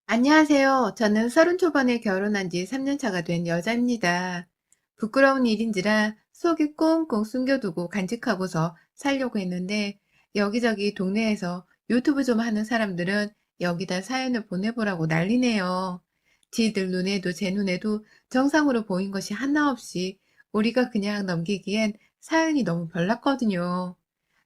안녕하세요. 저는 서른 초반에 결혼한 지 3년 차가 된 여자입니다. 부끄러운 일인지라 속이 꽁꽁 숨겨두고 간직하고서 살려고 했는데 여기저기 동네에서 유튜브 좀 하는 사람들은 여기다 사연을 보내보라고 난리네요. 지들 눈에도 제 눈에도 정상으로 보인 것이 하나 없이 우리가 그냥 넘기기엔 사연이 너무 별났거든요.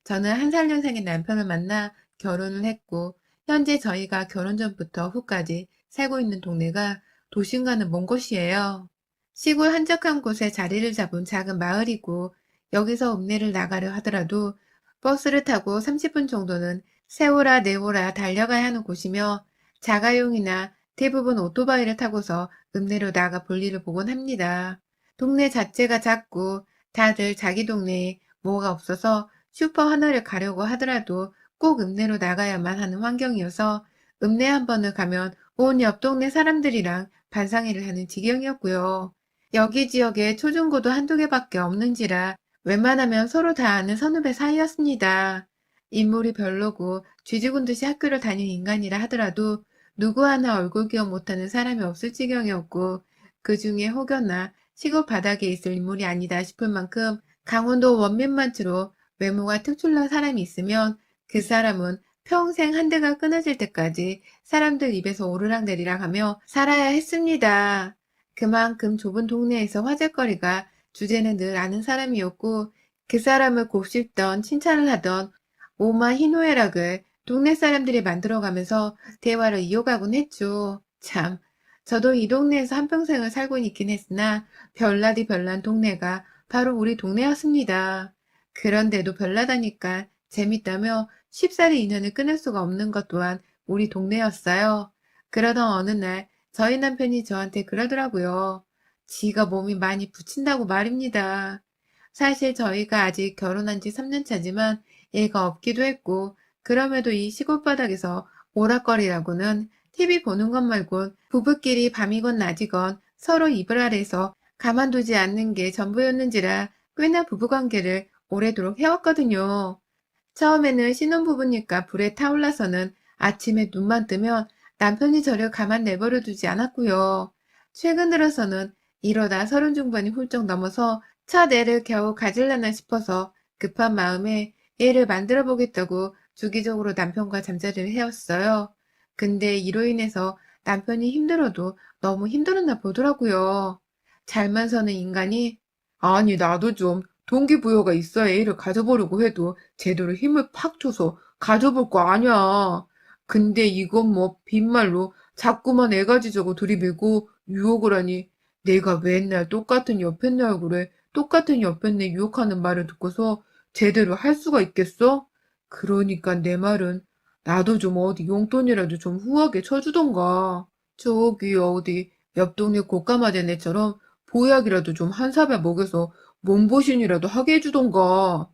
저는 한 살 연상의 남편을 만나 결혼을 했고 현재 저희가 결혼 전부터 후까지 살고 있는 동네가 도심과는 먼 곳이에요. 시골 한적한 곳에 자리를 잡은 작은 마을이고 여기서 읍내를 나가려 하더라도 버스를 타고 30분 정도는 세오라 내오라 달려가야 하는 곳이며 자가용이나 대부분 오토바이를 타고서 읍내로 나가 볼일을 보곤 합니다. 동네 자체가 작고 다들 자기 동네에 뭐가 없어서 슈퍼 하나를 가려고 하더라도 꼭 읍내로 나가야만 하는 환경이어서 읍내 한 번을 가면 온 옆 동네 사람들이랑 반상회를 하는 지경이었고요. 여기 지역에 초중고도 한두 개밖에 없는지라 웬만하면 서로 다 아는 선후배 사이였습니다. 인물이 별로고 쥐죽은 듯이 학교를 다닌 인간이라 하더라도 누구 하나 얼굴 기억 못하는 사람이 없을 지경이었고 그 중에 혹여나 시골 바닥에 있을 인물이 아니다 싶을 만큼 강원도 원민만트로 외모가 특출난 사람이 있으면 그 사람은 평생 한 대가 끊어질 때까지 사람들 입에서 오르락내리락 하며 살아야 했습니다. 그만큼 좁은 동네에서 화제거리가 주제는 늘 아는 사람이었고 그 사람을 곱씹던 칭찬을 하던 오마 희노애락을 동네 사람들이 만들어가면서 대화를 이어가곤 했죠. 참, 저도 이 동네에서 한평생을 살고 있긴 했으나 별나디 별난 동네가 바로 우리 동네였습니다. 그런데도 별나다니까 재밌다며 쉽사리 인연을 끊을 수가 없는 것 또한 우리 동네였어요. 그러던 어느 날 저희 남편이 저한테 그러더라고요. 지가 몸이 많이 부친다고 말입니다. 사실 저희가 아직 결혼한 지 3년 차지만 애가 없기도 했고 그럼에도 이 시골 바닥에서 오락거리라고는 TV 보는 것 말곤 부부끼리 밤이건 낮이건 서로 이불 아래에서 가만두지 않는 게 전부였는지라 꽤나 부부관계를 오래도록 해왔거든요. 처음에는 신혼부부니까 불에 타올라서는 아침에 눈만 뜨면 남편이 저를 가만 내버려 두지 않았고요. 최근 들어서는 이러다 서른 중반이 훌쩍 넘어서 첫 애를 겨우 가질라나 싶어서 급한 마음에 애를 만들어 보겠다고 주기적으로 남편과 잠자리를 해왔어요. 근데 이로 인해서 남편이 힘들어도 너무 힘들었나 보더라고요. 잘만 서는 인간이 아니, 나도 좀 동기부여가 있어야 애를 가져보려고 해도 제대로 힘을 팍 줘서 가져볼 거 아니야. 근데 이건 뭐 빈말로 자꾸만 애 가지자고 들이밀고 유혹을 하니 내가 맨날 똑같은 옆에 내 얼굴에 똑같은 옆에 내 유혹하는 말을 듣고서 제대로 할 수가 있겠어? 그러니까 내 말은 나도 좀 어디 용돈이라도 좀 후하게 쳐주던가. 저기 어디 옆 동네 고까마된 애처럼 보약이라도 좀 한 사발 먹여서 몸보신이라도 하게 해주던가.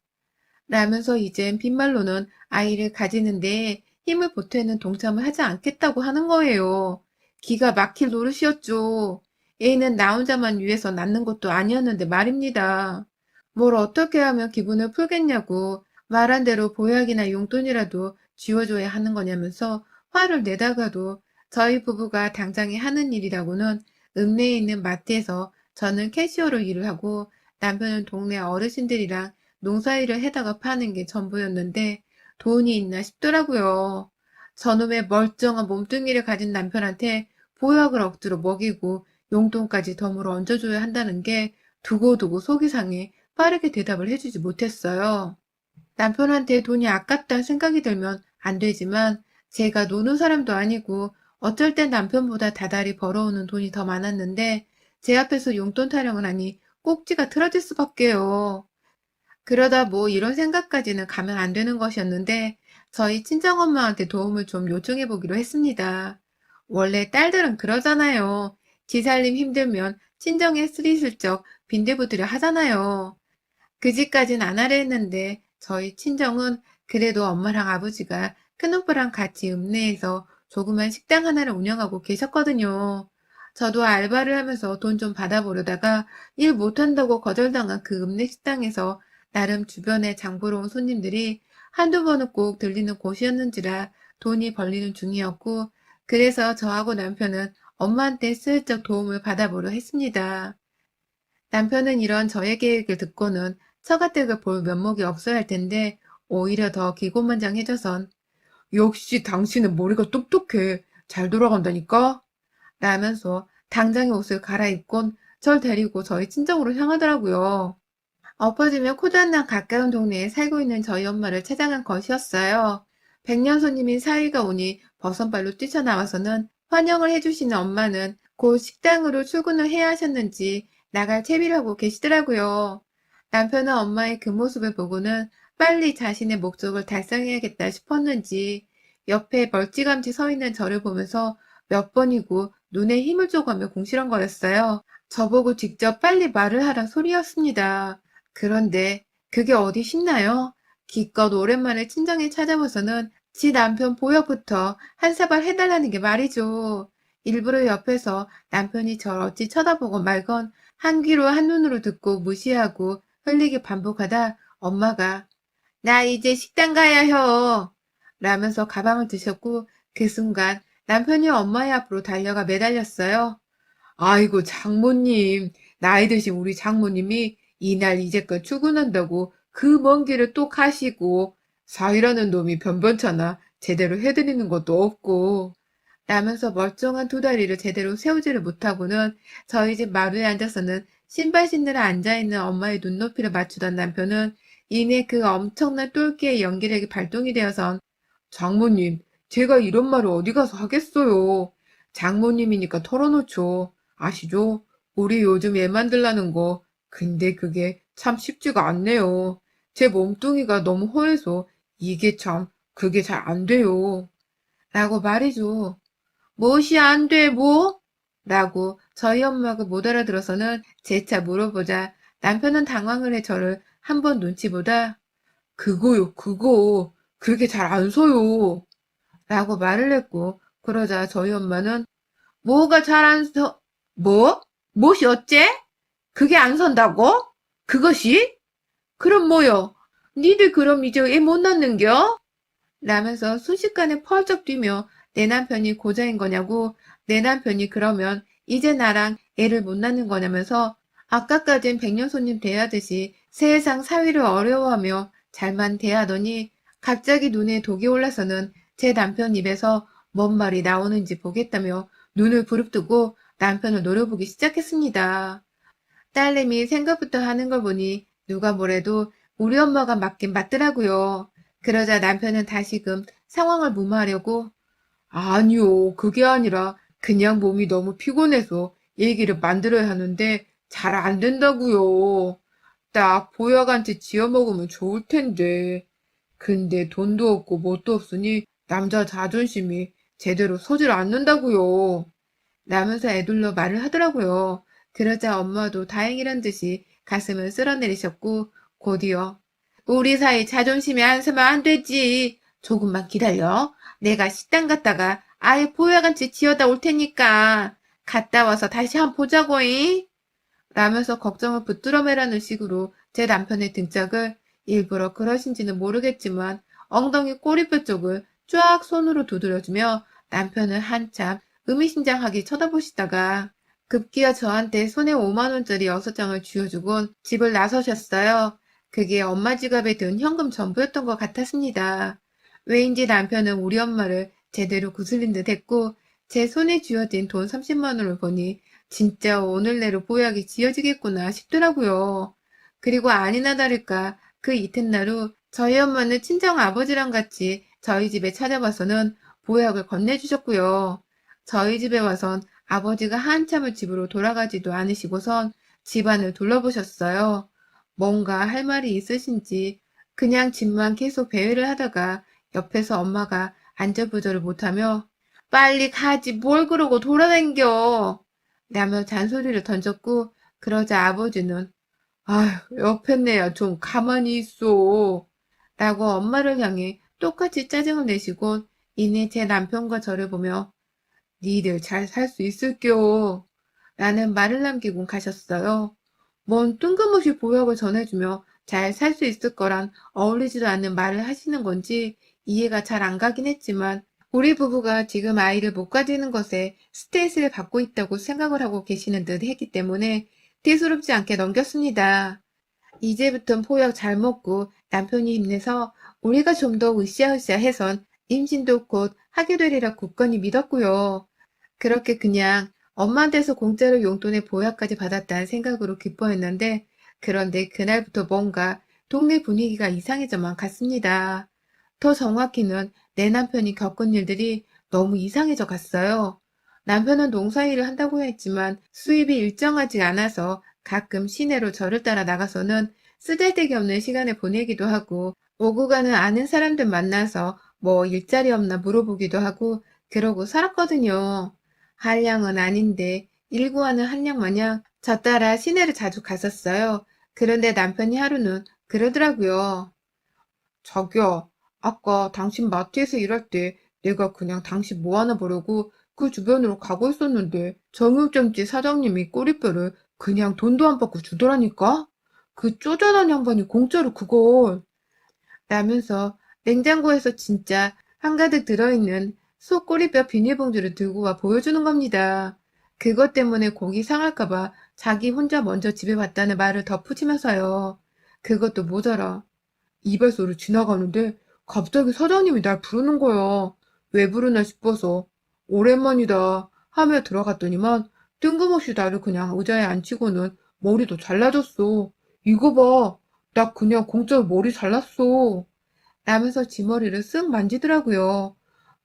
라면서 이젠 빈말로는 아이를 가지는데 힘을 보태는 동참을 하지 않겠다고 하는 거예요. 기가 막힐 노릇이었죠. 애는 나 혼자만 위해서 낳는 것도 아니었는데 말입니다. 뭘 어떻게 하면 기분을 풀겠냐고 말한 대로 보약이나 용돈이라도 쥐어줘야 하는 거냐면서 화를 내다가도 저희 부부가 당장에 하는 일이라고는 읍내에 있는 마트에서 저는 캐시어로 일을 하고 남편은 동네 어르신들이랑 농사일을 해다가 파는 게 전부였는데 돈이 있나 싶더라고요. 저놈의 멀쩡한 몸뚱이를 가진 남편한테 보약을 억지로 먹이고 용돈까지 덤으로 얹어줘야 한다는 게 두고두고 속이 상해 빠르게 대답을 해주지 못했어요. 남편한테 돈이 아깝다는 생각이 들면 안 되지만 제가 노는 사람도 아니고 어쩔 땐 남편보다 다달이 벌어오는 돈이 더 많았는데 제 앞에서 용돈 타령을 하니 꼭지가 틀어질 수밖에요. 그러다 뭐 이런 생각까지는 가면 안 되는 것이었는데 저희 친정엄마한테 도움을 좀 요청해 보기로 했습니다. 원래 딸들은 그러잖아요. 지 살림 힘들면 친정에 스리슬쩍 빈대부들여 하잖아요. 그 집까진 안 하려 했는데 저희 친정은 그래도 엄마랑 아버지가 큰오빠랑 같이 읍내에서 조그만 식당 하나를 운영하고 계셨거든요. 저도 알바를 하면서 돈 좀 받아보려다가 일 못한다고 거절당한 그 읍내 식당에서 나름 주변에 장 보러 온 손님들이 한두 번은 꼭 들리는 곳이었는지라 돈이 벌리는 중이었고 그래서 저하고 남편은 엄마한테 슬쩍 도움을 받아보려 했습니다. 남편은 이런 저의 계획을 듣고는 처가댁을 볼 면목이 없어야 할 텐데 오히려 더 기고만장해져선 역시 당신은 머리가 똑똑해. 잘 돌아간다니까? 라면서 당장의 옷을 갈아입곤 절 데리고 저희 친정으로 향하더라고요. 엎어지며 코단나 가까운 동네에 살고 있는 저희 엄마를 찾아간 것이었어요. 백년 손님인 사위가 오니 버선발로 뛰쳐나와서는 환영을 해주시는 엄마는 곧 식당으로 출근을 해야 하셨는지 나갈 채비를 하고 계시더라고요. 남편은 엄마의 그 모습을 보고는 빨리 자신의 목적을 달성해야겠다 싶었는지 옆에 멀찌감치 서 있는 저를 보면서 몇 번이고 눈에 힘을 줘가며 궁시렁거렸어요. 저보고 직접 빨리 말을 하라 소리였습니다. 그런데 그게 어디 쉽나요? 기껏 오랜만에 친정에 찾아와서는 지 남편 보역부터 한 사발 해달라는 게 말이죠. 일부러 옆에서 남편이 절 어찌 쳐다보고 말건 한 귀로 한 눈으로 듣고 무시하고 흘리게 반복하다 엄마가 나 이제 식당 가야 혀 라면서 가방을 드셨고 그 순간 남편이 엄마의 앞으로 달려가 매달렸어요. 아이고, 장모님. 나이 드신 우리 장모님이 이날 이제껏 출근한다고 그 먼 길을 또 가시고, 사위라는 놈이 변변찮아 제대로 해드리는 것도 없고. 라면서 멀쩡한 두 다리를 제대로 세우지를 못하고는 저희 집 마루에 앉아서는 신발 신느라 앉아있는 엄마의 눈높이를 맞추던 남편은 이내 그 엄청난 똘끼의 연기력이 발동이 되어선 장모님, 제가 이런 말을 어디 가서 하겠어요. 장모님이니까 털어놓죠. 아시죠? 우리 요즘 애 만들라는 거. 근데 그게 참 쉽지가 않네요. 제 몸뚱이가 너무 허해서 이게 참, 그게 잘 안 돼요. 라고 말이죠. 무엇이 안 돼, 뭐? 라고 저희 엄마가 못 알아들어서는 재차 물어보자 남편은 당황을 해 저를 한 번 눈치 보다 그거요, 그거. 그게 잘 안 서요. 라고 말을 했고 그러자 저희 엄마는 뭐가 잘 안 서, 뭐? 무엇이 어째? 그게 안 선다고? 그것이? 그럼 뭐요? 니들 그럼 이제 애 못 낳는겨? 라면서 순식간에 펄쩍 뛰며 내 남편이 고자인 거냐고 내 남편이 그러면 이제 나랑 애를 못 낳는 거냐면서 아까까진 백년 손님 대하듯이 세상 사위를 어려워하며 잘만 대하더니 갑자기 눈에 독이 올라서는 제 남편 입에서 뭔 말이 나오는지 보겠다며 눈을 부릅뜨고 남편을 노려보기 시작했습니다. 딸내미 생각부터 하는 걸 보니 누가 뭐래도 우리 엄마가 맞긴 맞더라고요. 그러자 남편은 다시금 상황을 무마하려고 아니요, 그게 아니라 그냥 몸이 너무 피곤해서 얘기를 만들어야 하는데 잘 안 된다고요. 딱 보약한테 지어 먹으면 좋을 텐데. 근데 돈도 없고 뭣도 없으니 남자 자존심이 제대로 서질 않는다고요. 라면서 애둘러 말을 하더라고요. 그러자 엄마도 다행이란 듯이 가슴을 쓸어내리셨고 곧이어 우리 사이 자존심이 안 서면 안 되지. 조금만 기다려. 내가 식당 갔다가 아예 보약한치 지어다 올 테니까 갔다 와서 다시 한번 보자고잉. 라면서 걱정을 붙들어 매라는 식으로 제 남편의 등짝을 일부러 그러신지는 모르겠지만 엉덩이 꼬리뼈 쪽을 쫙 손으로 두드려주며 남편을 한참 의미심장하게 쳐다보시다가 급기야 저한테 손에 5만 원짜리 6장을 쥐어주곤 집을 나서셨어요. 그게 엄마 지갑에 든 현금 전부였던 것 같았습니다. 왜인지 남편은 우리 엄마를 제대로 구슬린 듯 했고 제 손에 쥐어진 돈 30만 원을 보니 진짜 오늘 내로 보약이 지어지겠구나 싶더라고요. 그리고 아니나 다를까 그 이튿날 후 저희 엄마는 친정 아버지랑 같이 저희 집에 찾아와서는 보약을 건네주셨고요. 저희 집에 와선 아버지가 한참을 집으로 돌아가지도 않으시고선 집안을 둘러보셨어요. 뭔가 할 말이 있으신지 그냥 집만 계속 배회를 하다가 옆에서 엄마가 안절부절을 못하며 빨리 가지 뭘 그러고 돌아댕겨 라며 잔소리를 던졌고 그러자 아버지는 아휴, 옆에 내야 좀 가만히 있어. 라고 엄마를 향해 똑같이 짜증을 내시곤 이내 제 남편과 저를 보며 니들 잘 살 수 있을겨. 라는 말을 남기고 가셨어요. 뭔 뜬금없이 보약을 전해주며 잘 살 수 있을 거란 어울리지도 않는 말을 하시는 건지 이해가 잘 안 가긴 했지만 우리 부부가 지금 아이를 못 가지는 것에 스트레스를 받고 있다고 생각을 하고 계시는 듯 했기 때문에 대수롭지 않게 넘겼습니다. 이제부턴 포약 잘 먹고 남편이 힘내서 우리가 좀 더 으쌰으쌰 해선 임신도 곧 하게 되리라 굳건히 믿었고요. 그렇게 그냥 엄마한테서 공짜로 용돈에 보약까지 받았다는 생각으로 기뻐했는데 그런데 그날부터 뭔가 동네 분위기가 이상해져만 갔습니다. 더 정확히는 내 남편이 겪은 일들이 너무 이상해져 갔어요. 남편은 농사일을 한다고 했지만 수입이 일정하지 않아서 가끔 시내로 저를 따라 나가서는 쓰잘데기 없는 시간을 보내기도 하고 오고 가는 아는 사람들 만나서 뭐 일자리 없나 물어보기도 하고 그러고 살았거든요. 한량은 아닌데 일구하는 한량 마냥 저 따라 시내를 자주 갔었어요. 그런데 남편이 하루는 그러더라고요. 자기야, 아까 당신 마트에서 일할 때 내가 그냥 당신 뭐 하나 보려고 그 주변으로 가고 있었는데 정육점집 사장님이 꼬리뼈를 그냥 돈도 안 받고 주더라니까? 그 쪼잔한 양반이 공짜로 그걸. 라면서 냉장고에서 진짜 한가득 들어있는 소 꼬리뼈 비닐봉지를 들고 와 보여주는 겁니다. 그것 때문에 고기 상할까봐 자기 혼자 먼저 집에 왔다는 말을 덧붙이면서요. 그것도 모자라. 이발소를 지나가는데 갑자기 사장님이 날 부르는 거야. 왜 부르나 싶어서 오랜만이다 하며 들어갔더니만 뜬금없이 나를 그냥 의자에 앉히고는 머리도 잘라줬어. 이거 봐. 나 그냥 공짜로 머리 잘랐어. 라면서 지 머리를 쓱 만지더라고요.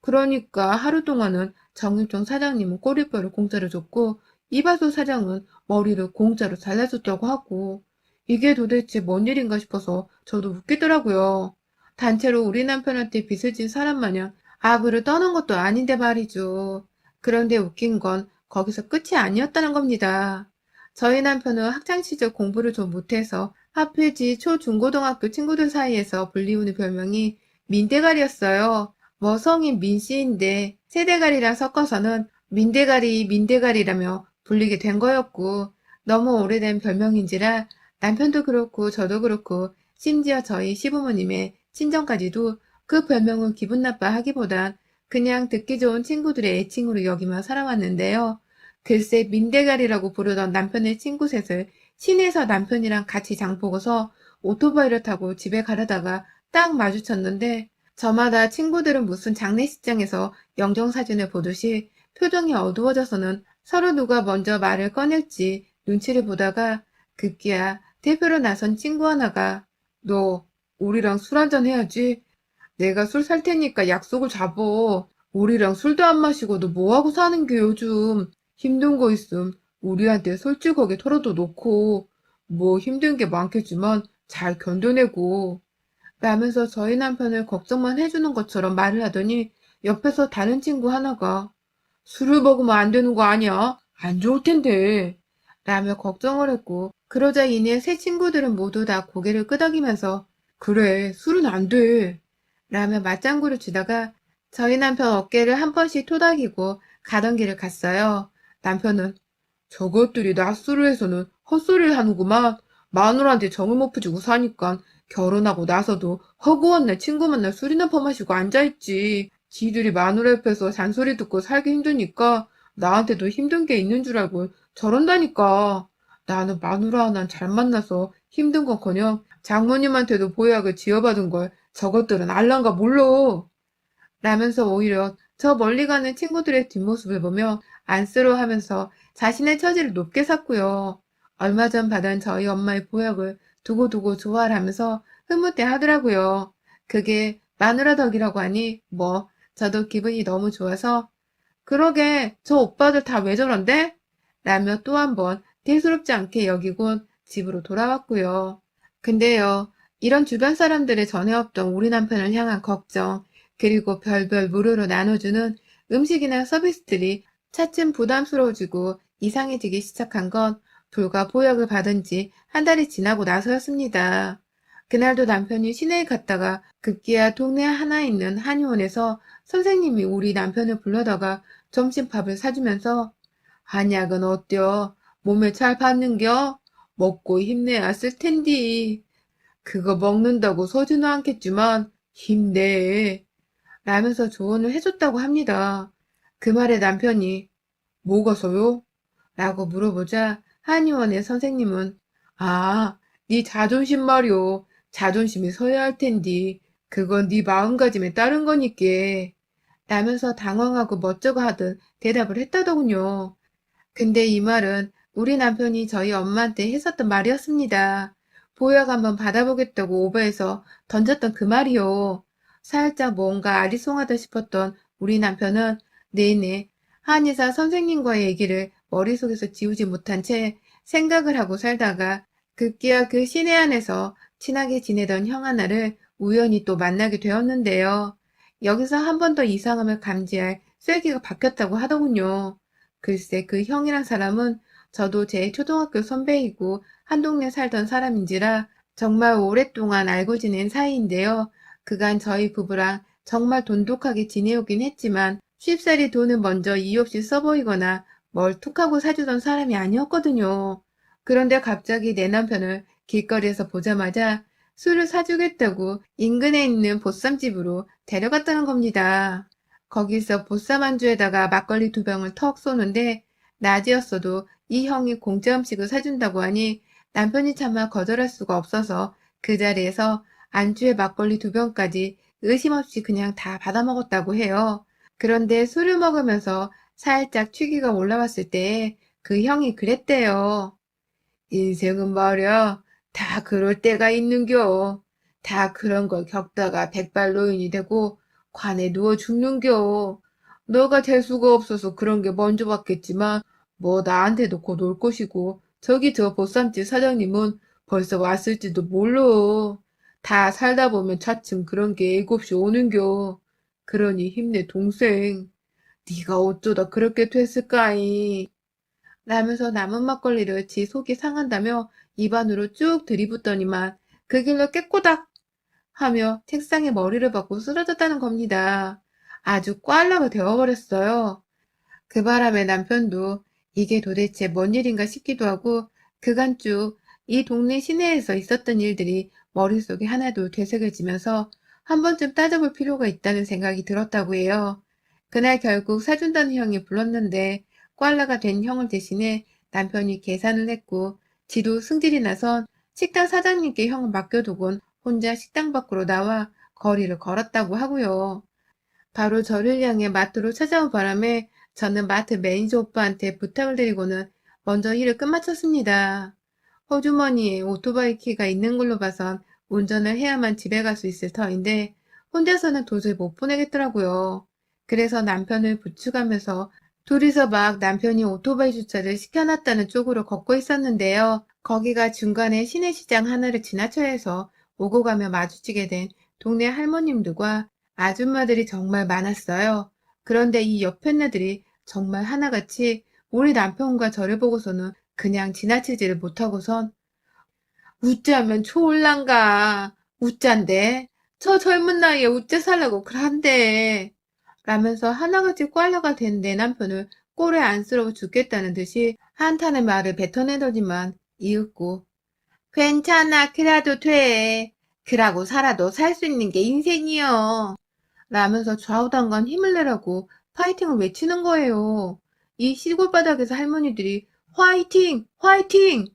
그러니까 하루 동안은 정일종 사장님은 꼬리뼈를 공짜로 줬고 이바소 사장은 머리를 공짜로 잘라줬다고 하고 이게 도대체 뭔 일인가 싶어서 저도 웃기더라고요. 단체로 우리 남편한테 빚을 진 사람 마냥 악으로 떠는 것도 아닌데 말이죠. 그런데 웃긴 건 거기서 끝이 아니었다는 겁니다. 저희 남편은 학창시절 공부를 좀 못해서 하필지 초중고등학교 친구들 사이에서 불리우는 별명이 민대가리였어요. 뭐 성인 민씨인데 세대가리랑 섞어서는 민대가리라며 불리게 된 거였고 너무 오래된 별명인지라 남편도 그렇고 저도 그렇고 심지어 저희 시부모님의 친정까지도 그 별명을 기분 나빠하기보단 그냥 듣기 좋은 친구들의 애칭으로 여기며 살아왔는데요. 글쎄 민대가리라고 부르던 남편의 친구 셋을 시내에서 남편이랑 같이 장 보고서 오토바이를 타고 집에 가려다가 딱 마주쳤는데 저마다 친구들은 무슨 장례식장에서 영정사진을 보듯이 표정이 어두워져서는 서로 누가 먼저 말을 꺼낼지 눈치를 보다가 급기야 대표로 나선 친구 하나가 너 우리랑 술 한잔 해야지. 내가 술 살 테니까 약속을 잡어. 우리랑 술도 안 마시고 너 뭐하고 사는 게 요즘. 힘든 거 있음 우리한테 솔직하게 털어도 놓고 뭐 힘든 게 많겠지만 잘 견뎌내고. 라면서 저희 남편을 걱정만 해주는 것처럼 말을 하더니 옆에서 다른 친구 하나가 술을 먹으면 안 되는 거 아니야? 안 좋을 텐데. 라며 걱정을 했고 그러자 이내 세 친구들은 모두 다 고개를 끄덕이면서 그래, 술은 안 돼. 라며 맞장구를 치다가 저희 남편 어깨를 한 번씩 토닥이고 가던 길을 갔어요. 남편은 저것들이 낮술을 해서는 헛소리를 하는구만. 마누라한테 정을 못 부지고 사니까 결혼하고 나서도 허구한 날 친구 만나 술이나 퍼마시고 앉아있지. 지들이 마누라 옆에서 잔소리 듣고 살기 힘드니까 나한테도 힘든 게 있는 줄 알고 저런다니까. 나는 마누라 하나 잘 만나서 힘든 건커녕 장모님한테도 보약을 지어받은 걸 저것들은 알란가 몰라. 라면서 오히려 저 멀리 가는 친구들의 뒷모습을 보며 안쓰러워하면서 자신의 처지를 높게 샀고요. 얼마 전 받은 저희 엄마의 보약을 두고두고 좋아하면서 흐뭇해 하더라고요. 그게 마누라 덕이라고 하니 뭐 저도 기분이 너무 좋아서 그러게 저 오빠들 다 왜 저런데? 라며 또 한 번 대수롭지 않게 여기곤 집으로 돌아왔고요. 근데요, 이런 주변 사람들의 전에 없던 우리 남편을 향한 걱정, 그리고 별별 무료로 나눠주는 음식이나 서비스들이 차츰 부담스러워지고 이상해지기 시작한 건 불과 보약을 받은 지 한 달이 지나고 나서였습니다. 그날도 남편이 시내에 갔다가 급기야 동네 하나 있는 한의원에서 선생님이 우리 남편을 불러다가 점심밥을 사주면서 한약은 어때요? 몸에 잘 받는겨? 먹고 힘내야 쓸 텐디. 그거 먹는다고 서지는 않겠지만 힘내. 라면서 조언을 해줬다고 합니다. 그 말에 남편이 뭐가서요? 라고 물어보자 한의원의 선생님은 아, 네 자존심 말이오. 자존심이 서야 할 텐디. 그건 네 마음가짐에 따른 거니께. 라면서 당황하고 멋쩍어 하듯 대답을 했다더군요. 근데 이 말은 우리 남편이 저희 엄마한테 했었던 말이었습니다. 보약 한번 받아보겠다고 오버해서 던졌던 그 말이요. 살짝 뭔가 아리송하다 싶었던 우리 남편은 내내 한의사 선생님과의 얘기를 머릿속에서 지우지 못한 채 생각을 하고 살다가 급기야 그 시내 안에서 친하게 지내던 형 하나를 우연히 또 만나게 되었는데요. 여기서 한 번 더 이상함을 감지할 쐐기가 박혔다고 하더군요. 글쎄 그 형이란 사람은 저도 제 초등학교 선배이고 한 동네 살던 사람인지라 정말 오랫동안 알고 지낸 사이인데요. 그간 저희 부부랑 정말 돈독하게 지내오긴 했지만 쉽사리 돈은 먼저 이유 없이 써보이거나 뭘 툭하고 사주던 사람이 아니었거든요. 그런데 갑자기 내 남편을 길거리에서 보자마자 술을 사주겠다고 인근에 있는 보쌈집으로 데려갔다는 겁니다. 거기서 보쌈 안주에다가 막걸리 2병을 턱 쏘는데 낮이었어도 이 형이 공짜 음식을 사준다고 하니 남편이 차마 거절할 수가 없어서 그 자리에서 안주에 막걸리 2병까지 의심 없이 그냥 다 받아먹었다고 해요. 그런데 술을 먹으면서 살짝 취기가 올라왔을 때 그 형이 그랬대요. 인생은 말이야, 다 그럴 때가 있는겨. 다 그런 걸 겪다가 백발노인이 되고 관에 누워 죽는겨. 너가 재수가 없어서 그런 게 먼저 왔겠지만 뭐 나한테도 곧 올 것이고 저기 저 보쌈집 사장님은 벌써 왔을지도 몰라. 다 살다 보면 차츰 그런 게 일곱시 오는겨. 그러니 힘내 동생. 네가 어쩌다 그렇게 됐을까이. 라면서 남은 막걸리를 지 속이 상한다며 입안으로 쭉 들이붓더니만 그 길로 깨꼬닥 하며 책상에 머리를 박고 쓰러졌다는 겁니다. 아주 꽐라가 되어버렸어요. 그 바람에 남편도 이게 도대체 뭔 일인가 싶기도 하고 그간 쭉 이 동네 시내에서 있었던 일들이 머릿속에 하나도 되새겨지면서 한 번쯤 따져볼 필요가 있다는 생각이 들었다고 해요. 그날 결국 사준다는 형이 불렀는데 꽐라가 된 형을 대신해 남편이 계산을 했고 지도 승질이 나선 식당 사장님께 형을 맡겨두곤 혼자 식당 밖으로 나와 거리를 걸었다고 하고요. 바로 저를 향해 마트로 찾아온 바람에 저는 마트 매니저 오빠한테 부탁을 드리고는 먼저 일을 끝마쳤습니다. 호주머니에 오토바이 키가 있는 걸로 봐선 운전을 해야만 집에 갈 수 있을 터인데 혼자서는 도저히 못 보내겠더라고요. 그래서 남편을 부축하면서 둘이서 막 남편이 오토바이 주차를 시켜놨다는 쪽으로 걷고 있었는데요. 거기가 중간에 시내시장 하나를 지나쳐야 해서 오고 가며 마주치게 된 동네 할머님들과 아줌마들이 정말 많았어요. 그런데 이 옆편네들이 정말 하나같이 우리 남편과 저를 보고서는 그냥 지나치지를 못하고선 우짜면 좋을란가. 우짠데. 저 젊은 나이에 우짜 살라고 그란데. 라면서 하나같이 꽐라가 된 내 남편을 꼴에 안쓰러워 죽겠다는 듯이 한탄의 말을 뱉어내더니만 이윽고 괜찮아 그래도 돼. 그라고 살아도 살 수 있는 게 인생이여. 라면서 좌우당간 힘을 내라고 파이팅을 외치는 거예요. 이 시골 바닥에서 할머니들이 화이팅! 화이팅!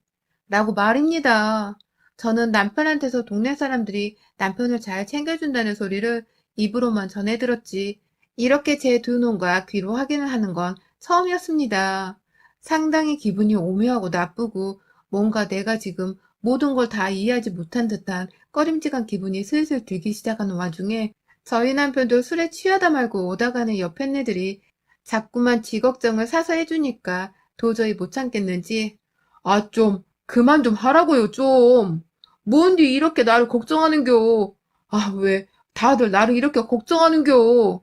라고 말입니다. 저는 남편한테서 동네 사람들이 남편을 잘 챙겨준다는 소리를 입으로만 전해 들었지 이렇게 제 두 눈과 귀로 확인을 하는 건 처음이었습니다. 상당히 기분이 오묘하고 나쁘고 뭔가 내가 지금 모든 걸 다 이해하지 못한 듯한 꺼림직한 기분이 슬슬 들기 시작하는 와중에 저희 남편도 술에 취하다 말고 오다 가는 옆 햇네들이 자꾸만 지 걱정을 사서 해주니까 도저히 못 참겠는지 아, 좀 그만 좀 하라고요, 좀. 뭔디 이렇게 나를 걱정하는겨. 아, 왜 다들 나를 이렇게 걱정하는겨.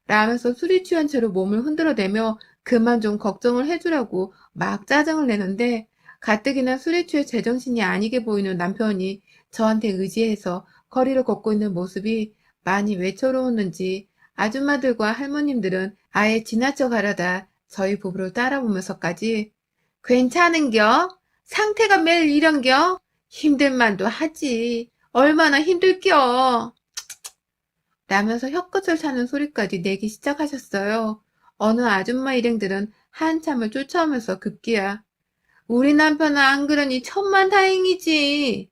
라면서 술이 취한 채로 몸을 흔들어대며 그만 좀 걱정을 해주라고 막 짜증을 내는데 가뜩이나 술에 취해 제정신이 아니게 보이는 남편이 저한테 의지해서 거리를 걷고 있는 모습이 많이 외로웠는지 아줌마들과 할머님들은 아예 지나쳐 가려다 저희 부부를 따라보면서까지 괜찮은겨? 상태가 매일 이런겨? 힘들만도 하지. 얼마나 힘들겨? 라면서 혀끝을 차는 소리까지 내기 시작하셨어요. 어느 아줌마 일행들은 한참을 쫓아오면서 급기야 우리 남편은 안 그러니 천만다행이지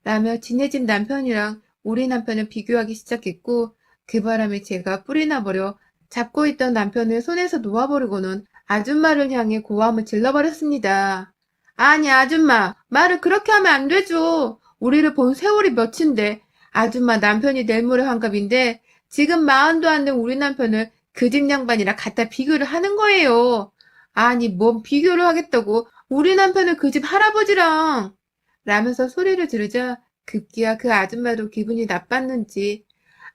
라며 지네 집 남편이랑 우리 남편을 비교하기 시작했고 그 바람에 제가 뿔이 나버려 잡고 있던 남편을 손에서 놓아버리고는 아줌마를 향해 고함을 질러버렸습니다. 아니 아줌마 말을 그렇게 하면 안 되죠. 우리를 본 세월이 몇인데 아줌마 남편이 내일모레 환갑인데 지금 마흔도 안 된 우리 남편을 그 집 양반이랑 갖다 비교를 하는 거예요. 아니 뭔 비교를 하겠다고 우리 남편을 그 집 할아버지랑 라면서 소리를 지르자 급기야 그 아줌마도 기분이 나빴는지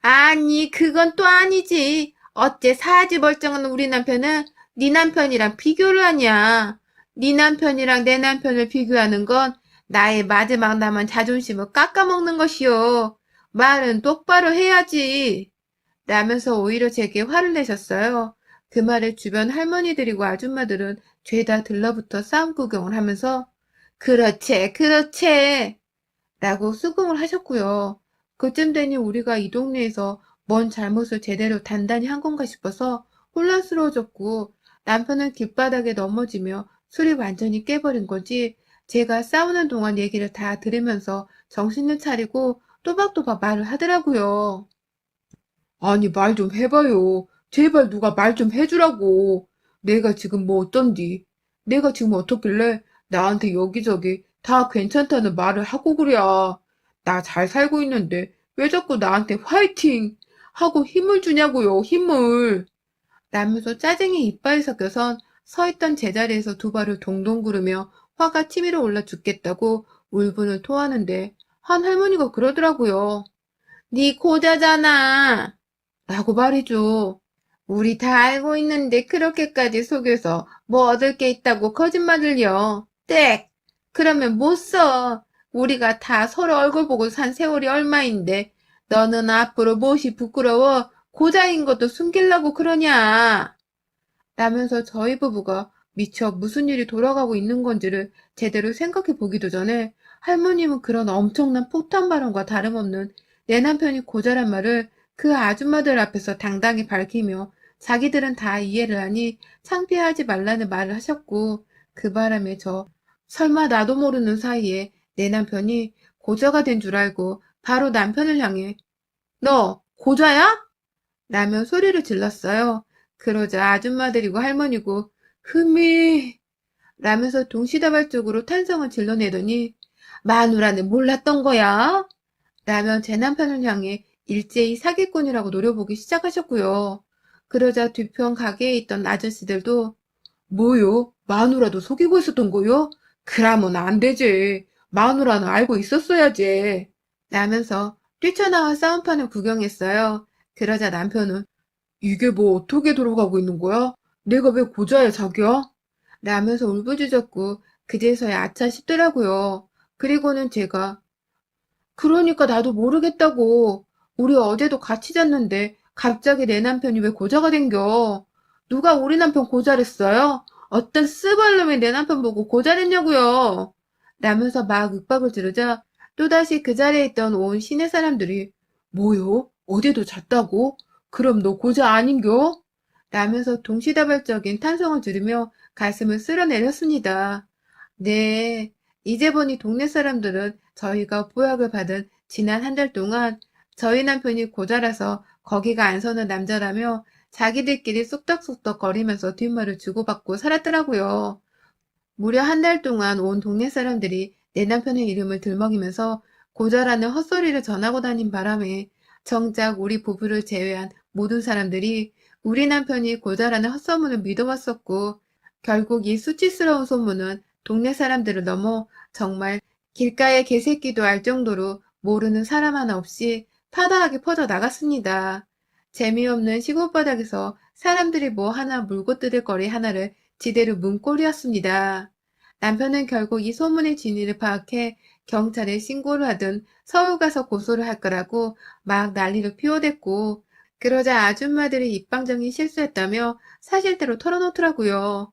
아니 그건 또 아니지. 어째 사지 멀쩡한 우리 남편은 네 남편이랑 비교를 하냐. 네 남편이랑 내 남편을 비교하는 건 나의 마지막 남은 자존심을 깎아먹는 것이요. 말은 똑바로 해야지. 라면서 오히려 제게 화를 내셨어요. 그 말에 주변 할머니들이고 아줌마들은 죄다 들러붙어 싸움 구경을 하면서 그렇지, 그렇지. 라고 수긍을 하셨고요. 그쯤 되니 우리가 이 동네에서 뭔 잘못을 제대로 단단히 한 건가 싶어서 혼란스러워졌고 남편은 길바닥에 넘어지며 술이 완전히 깨버린 거지 제가 싸우는 동안 얘기를 다 들으면서 정신을 차리고 또박또박 말을 하더라고요. 아니, 말 좀 해봐요. 제발 누가 말 좀 해주라고. 내가 지금 뭐 어떤디? 내가 지금 어떻길래 나한테 여기저기 다 괜찮다는 말을 하고 그래야. 나 잘 살고 있는데 왜 자꾸 나한테 화이팅 하고 힘을 주냐고요, 힘을. 라면서 짜증이 이빨에 섞여선 서 있던 제자리에서 두 발을 동동 구르며 화가 치밀어 올라 죽겠다고 울분을 토하는데 한 할머니가 그러더라고요. 네 고자잖아. 라고 말이죠. 우리 다 알고 있는데 그렇게까지 속여서 뭐 얻을 게 있다고 거짓말을요. 땡! 그러면 못 써. 우리가 다 서로 얼굴 보고 산 세월이 얼마인데 너는 앞으로 무엇이 부끄러워 고자인 것도 숨기려고 그러냐. 라면서 저희 부부가 미처 무슨 일이 돌아가고 있는 건지를 제대로 생각해 보기도 전에 할머님은 그런 엄청난 폭탄 발언과 다름없는 내 남편이 고자란 말을 그 아줌마들 앞에서 당당히 밝히며 자기들은 다 이해를 하니 창피하지 말라는 말을 하셨고 그 바람에 저 설마 나도 모르는 사이에 내 남편이 고자가 된 줄 알고 바로 남편을 향해 너 고자야? 라며 소리를 질렀어요. 그러자 아줌마들이고 할머니고 흠이 라면서 동시다발적으로 탄성을 질러내더니 마누라는 몰랐던 거야? 라며 제 남편을 향해 일제히 사기꾼이라고 노려보기 시작하셨고요. 그러자 뒤편 가게에 있던 아저씨들도 뭐요? 마누라도 속이고 있었던 거요? 그러면 안 되지. 마누라는 알고 있었어야지. 라면서 뛰쳐나와 싸움판을 구경했어요. 그러자 남편은 이게 뭐 어떻게 돌아가고 있는 거야? 내가 왜 고자야, 자기야? 라면서 울부짖었고 그제서야 아차 싶더라고요. 그리고는 제가 그러니까 나도 모르겠다고. 우리 어제도 같이 잤는데 갑자기 내 남편이 왜 고자가 된겨? 누가 우리 남편 고자랬어요? 어떤 쓰발놈이 내 남편 보고 고자랬냐고요? 라면서 막 윽박을 지르자 또다시 그 자리에 있던 온 시내 사람들이 뭐요? 어제도 잤다고? 그럼 너 고자 아닌겨? 라면서 동시다발적인 탄성을 지르며 가슴을 쓸어내렸습니다. 네, 이제 보니 동네 사람들은 저희가 보약을 받은 지난 한 달 동안 저희 남편이 고자라서 거기가 안 서는 남자라며 자기들끼리 쑥덕쑥덕 거리면서 뒷말을 주고받고 살았더라고요. 무려 한 달 동안 온 동네 사람들이 내 남편의 이름을 들먹이면서 고자라는 헛소리를 전하고 다닌 바람에 정작 우리 부부를 제외한 모든 사람들이 우리 남편이 고자라는 헛소문을 믿어왔었고 결국 이 수치스러운 소문은 동네 사람들을 넘어 정말 길가의 개새끼도 알 정도로 모르는 사람 하나 없이 파다하게 퍼져 나갔습니다. 재미없는 시골바닥에서 사람들이 뭐 하나 물고 뜯을 거리 하나를 지대로 문 꼴이었습니다. 남편은 결국 이 소문의 진위를 파악해 경찰에 신고를 하든 서울 가서 고소를 할 거라고 막 난리를 피워댔고 그러자 아줌마들이 입방정이 실수했다며 사실대로 털어놓더라고요.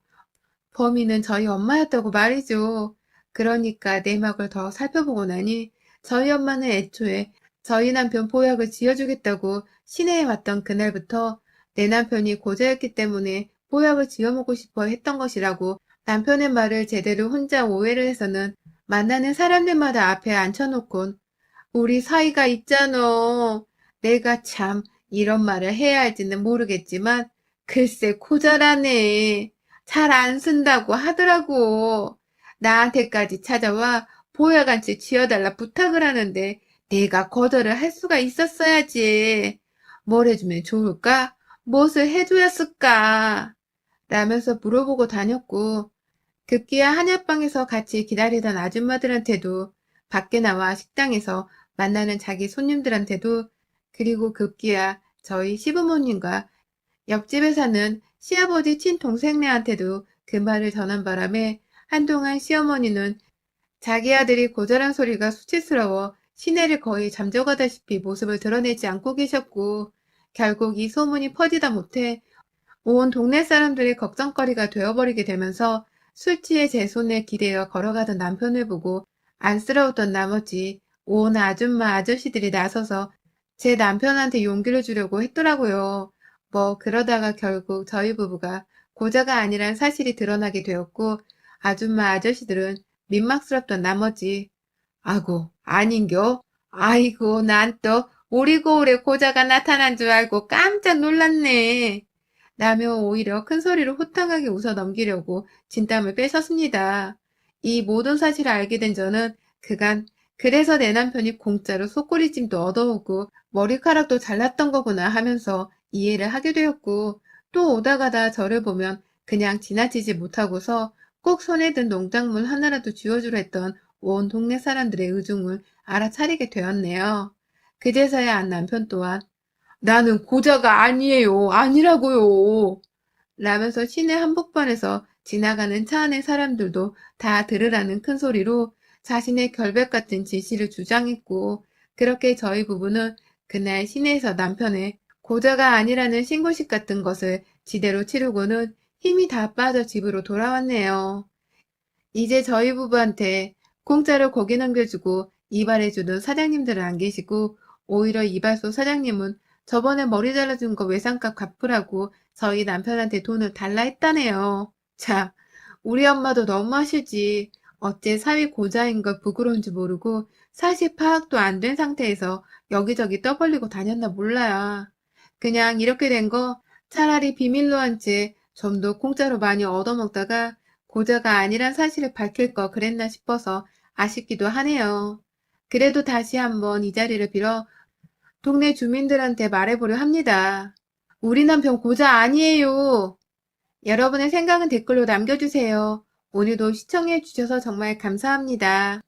범인은 저희 엄마였다고 말이죠. 그러니까 내막을 더 살펴보고 나니 저희 엄마는 애초에 저희 남편 보약을 지어주겠다고 시내에 왔던 그날부터 내 남편이 고자였기 때문에 보약을 지어먹고 싶어 했던 것이라고 남편의 말을 제대로 혼자 오해를 해서는 만나는 사람들마다 앞에 앉혀놓곤 우리 사이가 있잖아. 내가 참 이런 말을 해야 할지는 모르겠지만 글쎄 고자라네. 잘 안 쓴다고 하더라고. 나한테까지 찾아와 보약한채 쥐어달라 부탁을 하는데 내가 거절을 할 수가 있었어야지. 뭘 해주면 좋을까? 무엇을 해줘야 쓸까? 라면서 물어보고 다녔고 급기야 한약방에서 같이 기다리던 아줌마들한테도 밖에 나와 식당에서 만나는 자기 손님들한테도 그리고 급기야 저희 시부모님과 옆집에 사는 시아버지 친동생네한테도 그 말을 전한 바람에 한동안 시어머니는 자기 아들이 고절한 소리가 수치스러워 시내를 거의 잠적하다시피 모습을 드러내지 않고 계셨고 결국 이 소문이 퍼지다 못해 온 동네 사람들의 걱정거리가 되어버리게 되면서 술 취해 제 손에 기대어 걸어가던 남편을 보고 안쓰러웠던 나머지 온 아줌마 아저씨들이 나서서 제 남편한테 용기를 주려고 했더라고요. 뭐 그러다가 결국 저희 부부가 고자가 아니란 사실이 드러나게 되었고 아줌마 아저씨들은 민망스럽던 나머지 아고 아닌겨? 아이고 난 또 오리고울에 고자가 나타난 줄 알고 깜짝 놀랐네. 라며 오히려 큰 소리로 호탕하게 웃어 넘기려고 진땀을 빼셨습니다. 이 모든 사실을 알게 된 저는 그간 그래서 내 남편이 공짜로 속꼬리찜도 얻어오고 머리카락도 잘랐던 거구나 하면서 이해를 하게 되었고 또 오다 가다 저를 보면 그냥 지나치지 못하고서 꼭 손에 든 농작물 하나라도 쥐어주려 했던 온 동네 사람들의 의중을 알아차리게 되었네요. 그제서야 안 남편 또한 나는 고자가 아니에요. 아니라고요. 라면서 시내 한복판에서 지나가는 차 안의 사람들도 다 들으라는 큰 소리로 자신의 결백 같은 진실을 주장했고 그렇게 저희 부부는 그날 시내에서 남편의 고자가 아니라는 신고식 같은 것을 지대로 치르고는 힘이 다 빠져 집으로 돌아왔네요. 이제 저희 부부한테 공짜로 고기 넘겨주고 이발해주던 사장님들은 안 계시고 오히려 이발소 사장님은 저번에 머리 잘라준 거 외상값 갚으라고 저희 남편한테 돈을 달라 했다네요. 참, 우리 엄마도 너무하시지. 어째 사위 고자인 걸 부끄러운지 모르고 사실 파악도 안 된 상태에서 여기저기 떠벌리고 다녔나 몰라요. 그냥 이렇게 된 거 차라리 비밀로 한 채 좀 더 공짜로 많이 얻어먹다가 고자가 아니란 사실을 밝힐 거 그랬나 싶어서 아쉽기도 하네요. 그래도 다시 한번 이 자리를 빌어 동네 주민들한테 말해보려 합니다. 우리 남편 고자 아니에요. 여러분의 생각은 댓글로 남겨주세요. 오늘도 시청해주셔서 정말 감사합니다.